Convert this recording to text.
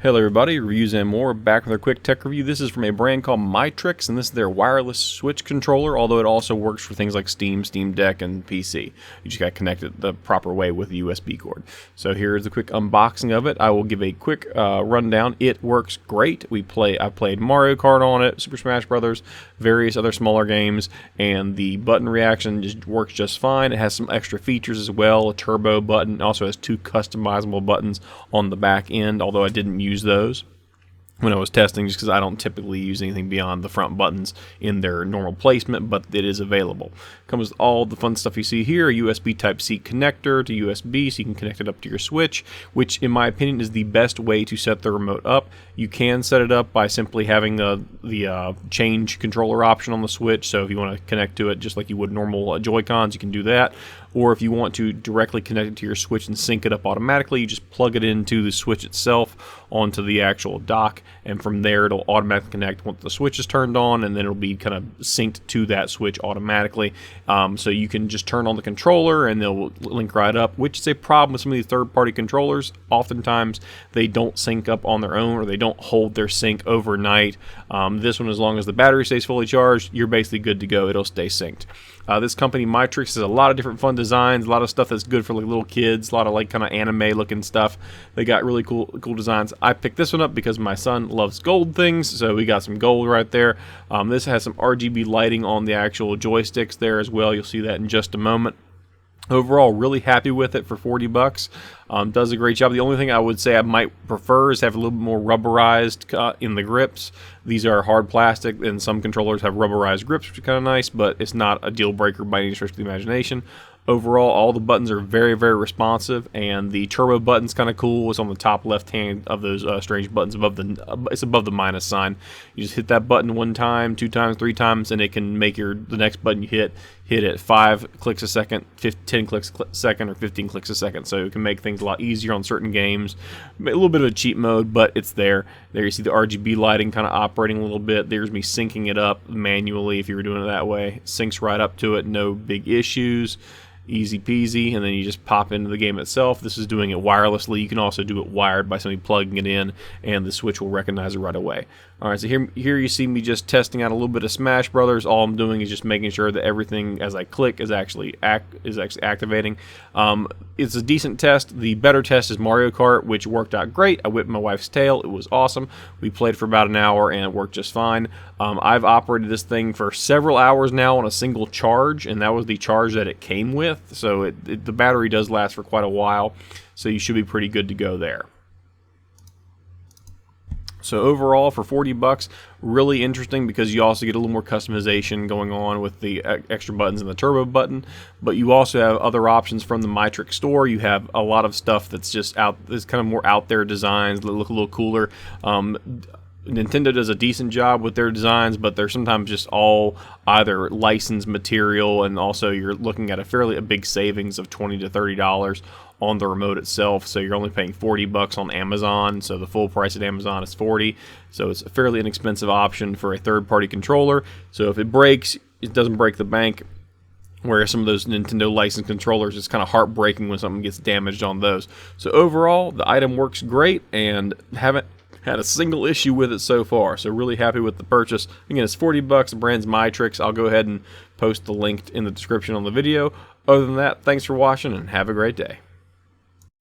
Hello everybody, Reviews and More, back with a quick tech review. This is from a brand called Mytrix, and this is their wireless switch controller, although it also works for things like Steam, Steam Deck, and PC. You just got to connect it the proper way with the USB cord. So here's a quick unboxing of it. I will give a quick rundown. It works great. I played Mario Kart on it, Super Smash Brothers, various other smaller games, and the button reaction just works just fine. It has some extra features as well, a turbo button. It also has 2 customizable buttons on the back end, although I didn't use those when I was testing, just because I don't typically use anything beyond the front buttons in their normal placement, but it is available. Comes with all the fun stuff you see here, a USB Type-C connector to USB, so you can connect it up to your Switch, which in my opinion is the best way to set the remote up. You can set it up by simply having the change controller option on the Switch, so if you want to connect to it just like you would normal Joy-Cons, you can do that. Or if you want to directly connect it to your Switch and sync it up automatically, you just plug it into the Switch itself onto the actual dock, and from there it'll automatically connect once the Switch is turned on, and then it'll be kind of synced to that Switch automatically. So you can just turn on the controller and they'll link right up, which is a problem with some of these third-party controllers. Oftentimes they don't sync up on their own, or they don't hold their sync overnight. This one, as long as the battery stays fully charged, you're basically good to go. It'll stay synced. This company, Mytrix, has a lot of different fun designs, a lot of stuff that's good for like little kids, a lot of like kind of anime looking stuff. They got really cool designs. I picked this one up because my son loves gold things, so we got some gold right there. This has some RGB lighting on the actual joysticks there as well. You'll see that in just a moment. Overall, really happy with it for 40 bucks. Does a great job. The only thing I would say I might prefer is have a little bit more rubberized in the grips. These are hard plastic, and some controllers have rubberized grips, which are kind of nice, but it's not a deal breaker by any stretch of the imagination. Overall, all the buttons are very, very responsive, and the turbo button's kind of cool. It's on the top left hand of those strange buttons it's above the minus sign. You just hit that button 1 time, 2 times, 3 times, and it can make the next button you hit at 5 clicks a second, 10 clicks a second, or 15 clicks a second. So it can make things a lot easier on certain games. A little bit of a cheat mode, but it's there. There you see the RGB lighting kind of operating a little bit. There's me syncing it up manually if you were doing it that way. Syncs right up to it, no big issues. Easy peasy, and then you just pop into the game itself. This is doing it wirelessly. You can also do it wired by somebody plugging it in, and the Switch will recognize it right away. Alright, so here you see me just testing out a little bit of Smash Brothers. All I'm doing is just making sure that everything as I click is actually activating. It's a decent test. The better test is Mario Kart, which worked out great. I whipped my wife's tail. It was awesome. We played for about an hour, and it worked just fine. I've operated this thing for several hours now on a single charge, and that was the charge that it came with. So the battery does last for quite a while, so you should be pretty good to go there. So overall, for 40 bucks, really interesting because you also get a little more customization going on with the extra buttons and the turbo button, but you also have other options from the Mytrix store. You have a lot of stuff that's just there's kind of more out there designs that look a little cooler. Nintendo does a decent job with their designs, but they're sometimes just all either licensed material, and also you're looking at a big savings of $20 to $30 on the remote itself. So you're only paying 40 bucks on Amazon, so the full price at Amazon is 40. So it's a fairly inexpensive option for a third-party controller. So if it breaks, it doesn't break the bank. Whereas some of those Nintendo licensed controllers, it's kind of heartbreaking when something gets damaged on those. So overall, the item works great, and haven't had a single issue with it so far, so really happy with the purchase. Again, it's 40 bucks. The brand's Mytrix. I'll go ahead and post the link in the description on the video. Other than that, thanks for watching, and have a great day.